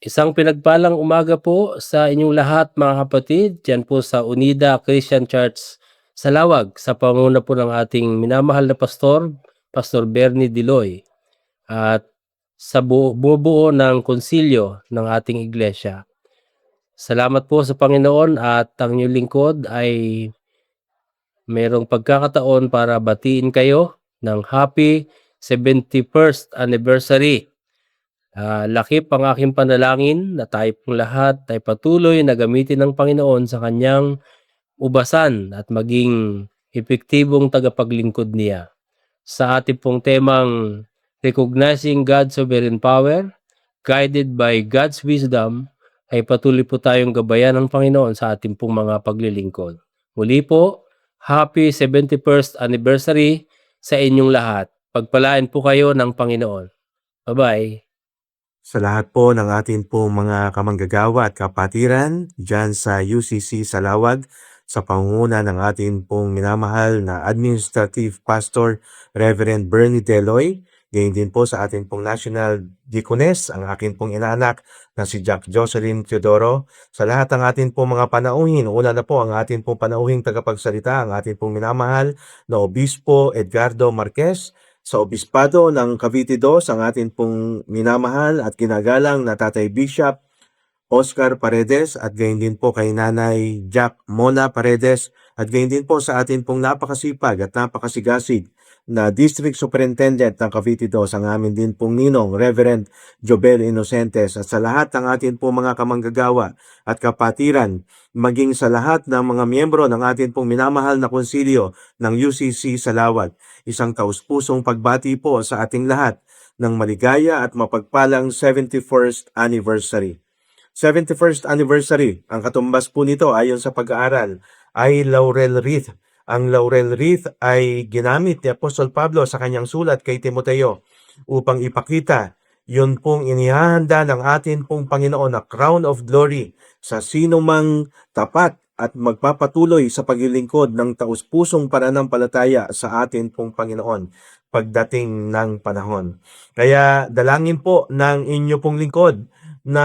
Isang pinagpalang umaga po sa inyong lahat mga kapatid, diyan po sa Unida Christian Church sa Lawag, sa pangunguna po ng ating minamahal na pastor, Pastor Bernie Diloy, at sa bumubuo ng konsilyo ng ating iglesia. Salamat po sa Panginoon at ang inyong lingkod ay mayroong pagkakataon para batiin kayo ng happy 71st anniversary. Lakip ang aking panalangin na tayo pong lahat ay patuloy na gamitin ng Panginoon sa kanyang ubasan at maging epektibong tagapaglingkod niya. Sa ating pong temang Recognizing God's Sovereign Power, Guided by God's Wisdom, ay patuloy po tayong gabayan ng Panginoon sa ating pong mga paglilingkod. Muli po, Happy 71st Anniversary sa inyong lahat. Pagpalain po kayo ng Panginoon. Bye-bye. Sa lahat po ng atin pong mga kamanggagawa at kapatiran dyan sa UCC Salawag, sa pangunguna ng atin pong minamahal na Administrative Pastor Reverend Bernie Deloy, gayon din po sa atin pong National Deaconess, ang akin pong inaanak na si Jack Jocelyn Teodoro, sa lahat ng atin pong mga panauhin, una na po ang atin pong panauhing tagapagsalita, ang atin pong minamahal na Obispo Edgardo Marquez, sa Obispado ng Cavite 2, ang atin pong minamahal at ginagalang na Tatay Bishop Oscar Paredes, at gayon din po kay Nanay Jack Mona Paredes, at gayon din po sa atin pong napakasipag at napakasigasig na District Superintendent ng Cavite 2, ang amin din pong ninong Reverend Jobel Inocentes, at sa lahat ng atin pong mga kamanggagawa at kapatiran, maging sa lahat ng mga miyembro ng atin pong minamahal na konsilyo ng UCC Salawag. Isang taus-pusong pagbati po sa ating lahat ng maligaya at mapagpalang 71st anniversary. 71st anniversary, ang katumbas po nito ayon sa pag-aaral ay laurel wreath. Ang laurel wreath ay ginamit ni Apostol Pablo sa kanyang sulat kay Timoteo upang ipakita yun pong inihahanda ng atin pong Panginoon na crown of glory sa sino mang tapat at magpapatuloy sa paglilingkod ng taus-pusong pananampalataya sa atin pong Panginoon pagdating ng panahon. Kaya dalangin po ng inyo pong lingkod na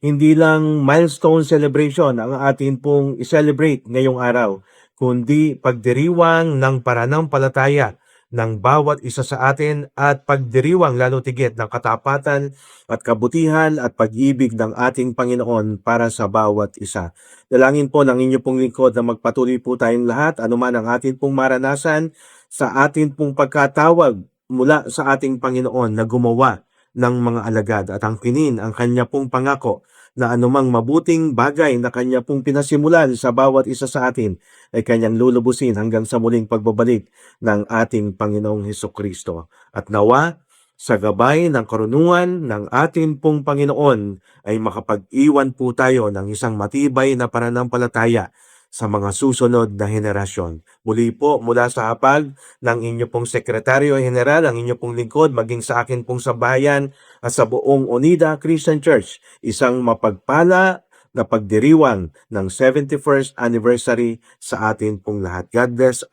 hindi lang milestone celebration ang atin pong i-celebrate ngayong araw, kundi pagdiriwang ng pananampalataya ng bawat isa sa atin at pagdiriwang lalo tigit ng katapatan at kabutihan at pag-ibig ng ating Panginoon para sa bawat isa. Dalangin po ng inyo pong lingkod na magpatuloy po tayong lahat, anuman ang atin pong maranasan sa atin pong pagkatawag mula sa ating Panginoon na gumawa ng mga alagad at angkinin ang kanya pong pangako na anumang mabuting bagay na kanya pong pinasimulan sa bawat isa sa atin ay kanyang lulubusin hanggang sa muling pagbabalik ng ating Panginoong Hesukristo. At nawa, sa gabay ng karunungan ng ating pong Panginoon ay makapag-iwan po tayo ng isang matibay na pananampalataya sa mga susunod na henerasyon. Muli po mula sa hapag ng inyo pong Sekretaryo General, ang inyo pong lingkod, maging sa akin pong sambahayan at sa buong Unida Christian Church, isang mapagpala na pagdiriwang ng 71st anniversary sa atin pong lahat. God bless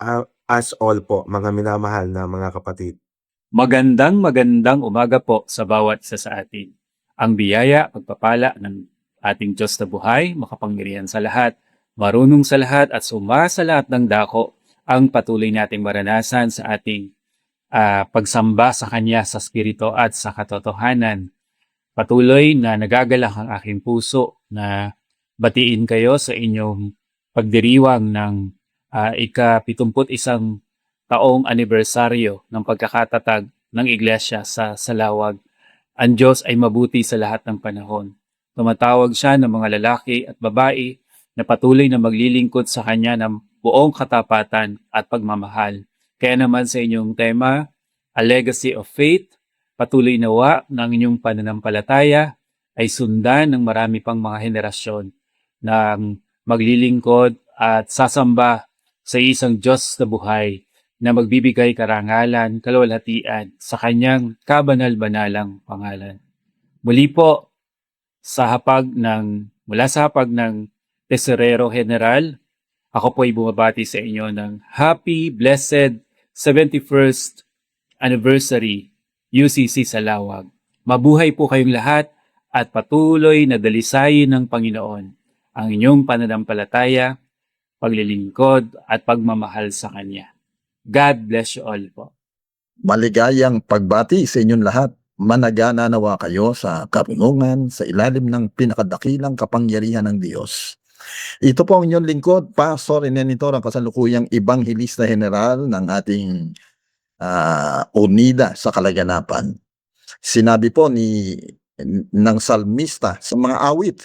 us all po, mga minamahal na mga kapatid. Magandang umaga po sa bawat isa sa atin. Ang biyaya, pagpapala ng ating Diyos na buhay, makapangyarihan sa lahat, marunong sa lahat at sumasa lahat ng dako ang patuloy nating maranasan sa ating pagsamba sa Kanya sa Espiritu at sa katotohanan. Patuloy na nagagalak ang aking puso na batiin kayo sa inyong pagdiriwang ng ika-71 taong anibersaryo ng pagkakatatag ng Iglesia sa Salawag. Ang Diyos ay mabuti sa lahat ng panahon. Tumatawag siya ng mga lalaki at babae na patuloy na maglilingkod sa Kanya ng buong katapatan at pagmamahal. Kaya naman sa inyong tema, A Legacy of Faith, patuloy nawa ng inyong pananampalataya ay sundan ng marami pang mga henerasyon ng maglilingkod at sasamba sa isang Diyos na buhay na magbibigay karangalan, kaluwalhatian sa kanyang kabanal-banalang pangalan. Muli po, mula sa hapag ng Tesorero General, ako po ay bumabati sa inyo ng Happy, Blessed 71st Anniversary UCC Salawag. Mabuhay po kayong lahat at patuloy na dalisayin ng Panginoon ang inyong pananampalataya, paglilingkod at pagmamahal sa Kanya. God bless you all po. Maligayang pagbati sa inyong lahat. Managana nawa kayo sa karunungan sa ilalim ng pinakadakilang kapangyarihan ng Diyos. Ito po ang inyong lingkod, Pastor Inenitor, ang kasalukuyang Ibanghilista General ng ating Unida sa Kalaganapan. Sinabi po ng salmista sa mga awit,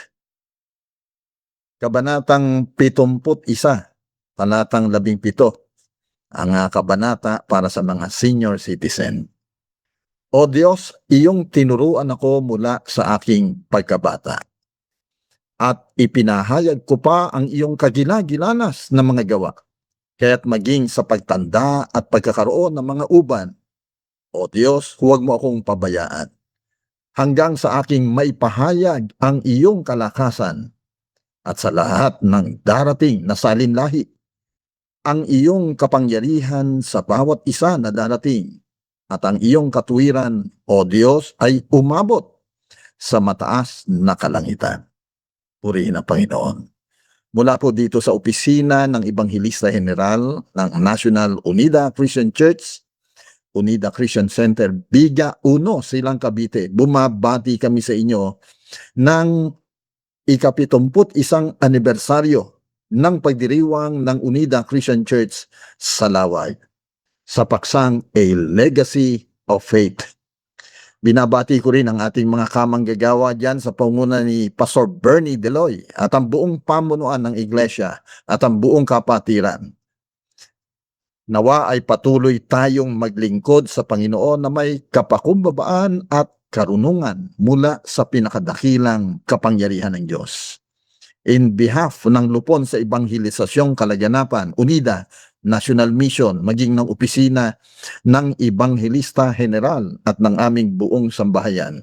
Kabanatang 71, talatang 17, ang kabanata para sa mga senior citizen. O Diyos, iyong tinuruan ako mula sa aking pagkabata. At ipinahayag ko pa ang iyong kagilagilanas na mga gawa. Kaya't maging sa pagtanda at pagkakaroon ng mga uban, O Diyos, huwag mo akong pabayaan. Hanggang sa aking maipahayag ang iyong kalakasan at sa lahat ng darating na salinlahi, ang iyong kapangyarihan sa bawat isa na darating at ang iyong katuwiran, O Diyos, ay umabot sa mataas na kalangitan. Purihin ang Panginoon. Mula po dito sa opisina ng Ibanghilista General ng National Unida Christian Church, Unida Christian Center, Biga 1, Silang Cavite, bumabati kami sa inyo ng ika-71 anibersaryo ng pagdiriwang ng Unida Christian Church sa Lawag sa paksang A Legacy of Faith. Binabati ko rin ang ating mga kamanggagawa dyan sa pangunguna ni Pastor Bernie Deloy at ang buong pamunuan ng Iglesia at ang buong kapatiran. Nawa ay patuloy tayong maglingkod sa Panginoon na may kapakumbabaan at karunungan mula sa pinakadakilang kapangyarihan ng Diyos. In behalf ng Lupon sa Ebanghelisasyong Kalaganapan, Unida, National Mission, maging ng opisina ng Ibanghelista General at ng aming buong sambahayan,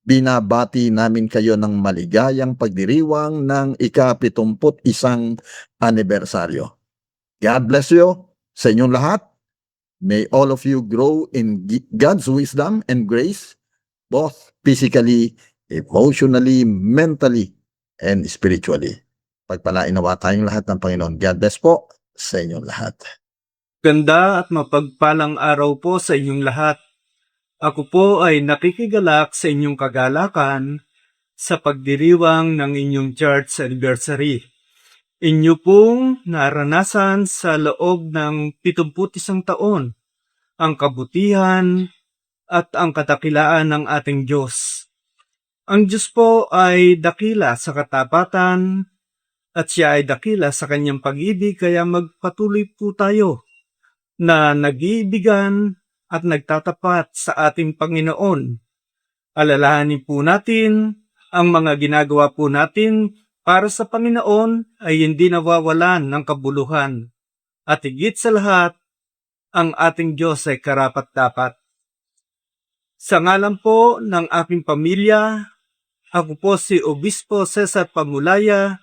binabati namin kayo ng maligayang pagdiriwang ng ika-71 anibersaryo. God bless you sa inyong lahat. May all of you grow in God's wisdom and grace, both physically, emotionally, mentally, and spiritually. Pagpalain nawa tayong lahat ng Panginoon. God bless po sa inyong lahat. Ganda at mapagpalang araw po sa inyong lahat. Ako po ay nakikigalak sa inyong kagalakan sa pagdiriwang ng inyong church anniversary. Inyo pong naranasan sa loob ng 71 taon ang kabutihan at ang kadakilaan ng ating Diyos. Ang Diyos po ay dakila sa katapatan at siya ay dakila sa kanyang pag-ibig, kaya magpatuloy po tayo na nag-iibigan at nagtatapat sa ating Panginoon. Alalahanin po natin ang mga ginagawa po natin para sa Panginoon ay hindi nawawalan ng kabuluhan. At higit sa lahat, ang ating Diyos ay karapat-dapat. Sa ngalan po ng aking pamilya, ako po si Obispo Cesar Pamulaya,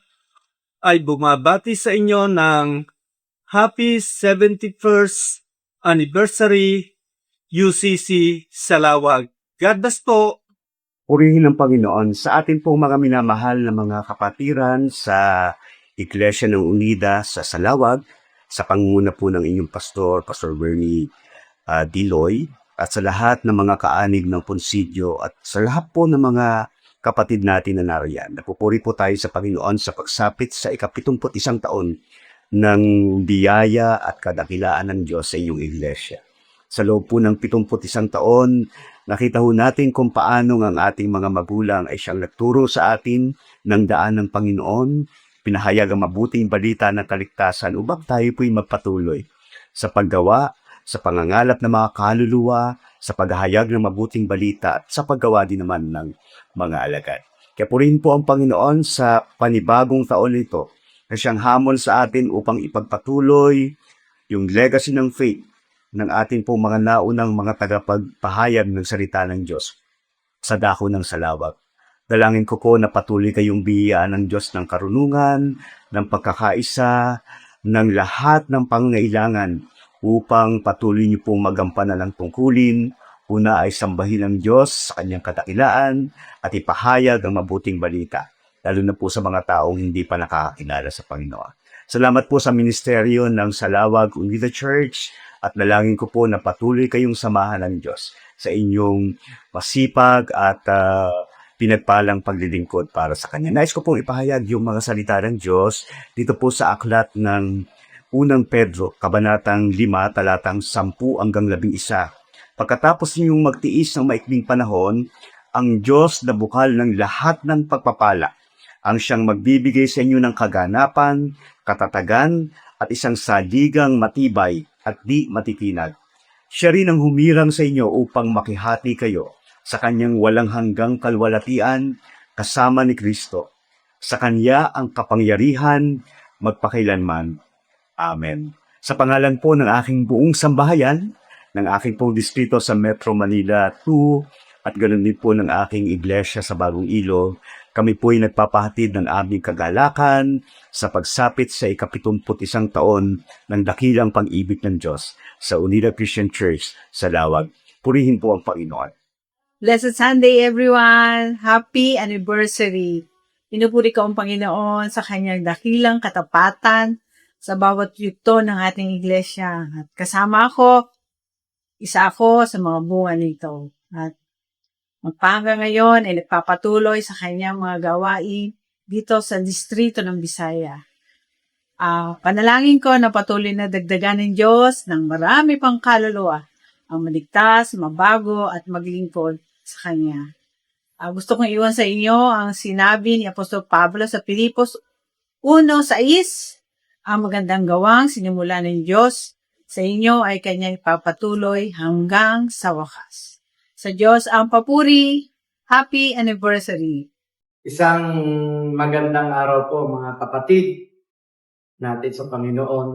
ay bumabati sa inyo ng Happy 71st Anniversary UCC Salawag. God bless po! Purihin ng Panginoon sa ating pong mga minamahal na mga kapatiran sa Iglesia ng Unida sa Salawag, sa pangunguna po ng inyong pastor, Pastor Bernie Diloy, at sa lahat ng mga kaanig ng Ponsidyo at sa lahat po ng mga kapatid natin na nariyan. Napupuri po tayo sa Panginoon sa pagsapit sa ika-71 taon ng biyaya at kadakilaan ng Diyos sa inyong iglesia. Sa loob po ng 71 taon, nakita ho natin kung paano ang ating mga magulang ay siyang nagturo sa atin ng daan ng Panginoon, pinahayag ang mabuting balita ng kaligtasan upang tayo po'y magpatuloy sa paggawa, sa pangangalap ng mga kaluluwa, sa paghahayag ng mabuting balita at sa paggawa din naman ng mga alagad. Kaya purihin po ang Panginoon sa panibagong taon nito na siyang hamon sa atin upang ipagpatuloy yung legacy ng faith ng ating pong mga naunang mga tagapagpahayag ng salita ng Diyos sa dako ng Salawag. Dalangin ko po na patuloy kayong biyayaan ng Diyos ng karunungan, ng pagkakaisa, ng lahat ng pangangailangan upang patuloy niyo pong magampanan ang tungkulin Una ay sambahin ang Diyos sa kanyang kadakilaan at ipahayag ang mabuting balita, lalo na po sa mga taong hindi pa nakakakilala sa Panginoon. Salamat po sa ministeryo ng Salawag Unida Church at nalangin ko po na patuloy kayong samahan ng Diyos sa inyong masipag at pinagpalang paglilingkod para sa Kanya. Nais ko pong ipahayag yung mga salita ng Diyos dito po sa aklat ng Unang Pedro, Kabanatang 5, talatang 10 hanggang 11. Pagkatapos ninyong magtiis ng maikling panahon, ang Diyos na bukal ng lahat ng pagpapala, ang siyang magbibigay sa inyo ng kaganapan, katatagan, at isang saligang matibay at di matitinag. Siya rin ang humirang sa inyo upang makihati kayo sa kanyang walang hanggang kalwalatian kasama ni Kristo. Sa kanya ang kapangyarihan magpakailanman. Amen. Sa pangalan po ng aking buong sambahayan, ng aking pong distrito sa Metro Manila 2 at ganoon din po ng aking iglesia sa Bagong Ilog, kami po ay nagpapahatid ng aming kagalakan sa pagsapit sa 71 taon ng dakilang pag-ibig ng Diyos sa Unida Christian Church sa Lawag. Purihin po ang Panginoon. Blessed Sunday, everyone! Happy anniversary! Pinupuri ko ang Panginoon sa kanyang dakilang katapatan sa bawat yugto ng ating iglesia. At kasama ako, isa ako sa mga bunga nito. At magpahanggang ngayon ay nagpapatuloy sa kanyang mga gawain dito sa distrito ng Bisaya. Panalangin ko na patuloy na dagdagan ng Diyos ng marami pang kaluluwa ang maligtas, mabago at maglingkod sa Kanya. Gusto kong iwan sa inyo ang sinabi ni Apostol Pablo sa Pilipos 1:6, ang magandang gawang sinimula ng Diyos sa inyo ay Kanyang ipapatuloy hanggang sa wakas. Sa Diyos ang papuri. Happy anniversary! Isang magandang araw po mga kapatid natin sa Panginoon.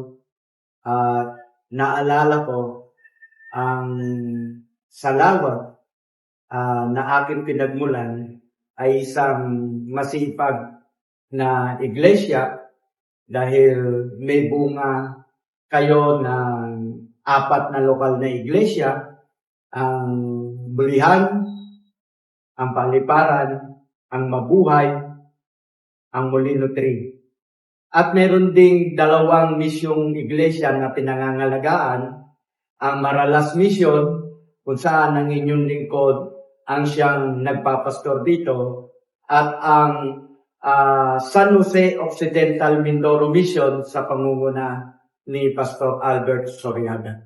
Naalala ko ang salawat na aking pinagmulan ay isang masipag na iglesia dahil may bunga kayo ng 4 na lokal na iglesia, ang Bulihan, ang Paliparan, ang Mabuhay, ang Molino 3. At meron ding 2 misyong iglesia na pinangangalagaan, ang Maralas Mission, kung saan ang inyong lingkod ang siyang nagpapastor dito, at ang San Jose Occidental Mindoro Mission sa pangunguna ni Pastor Albert Soriaga.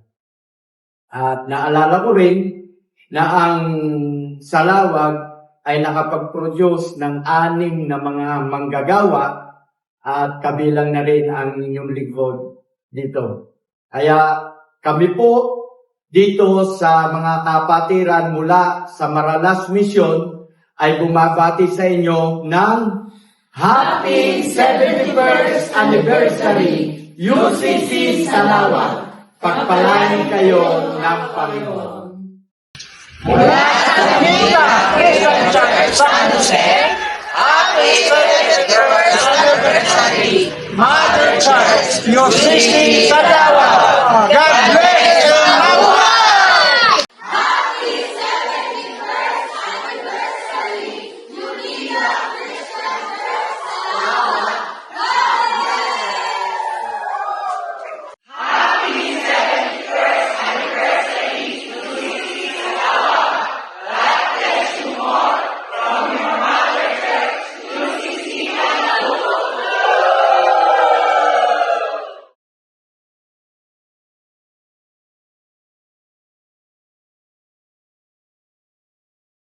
At naalala ko rin na ang Salawag ay nakapag-produce ng 6 na mga manggagawa at kabilang na rin ang inyong lingkod dito. Kaya kami po dito sa mga kapatiran mula sa Maralas Mission ay bumabati sa inyo ng Happy 71st Anniversary UCC Salawag. Pagpalain kayo ng Panginoon. Mula sa Unida Christian Church San Jose, Happy 71st Anniversary, Mother Church, UCC Salawag.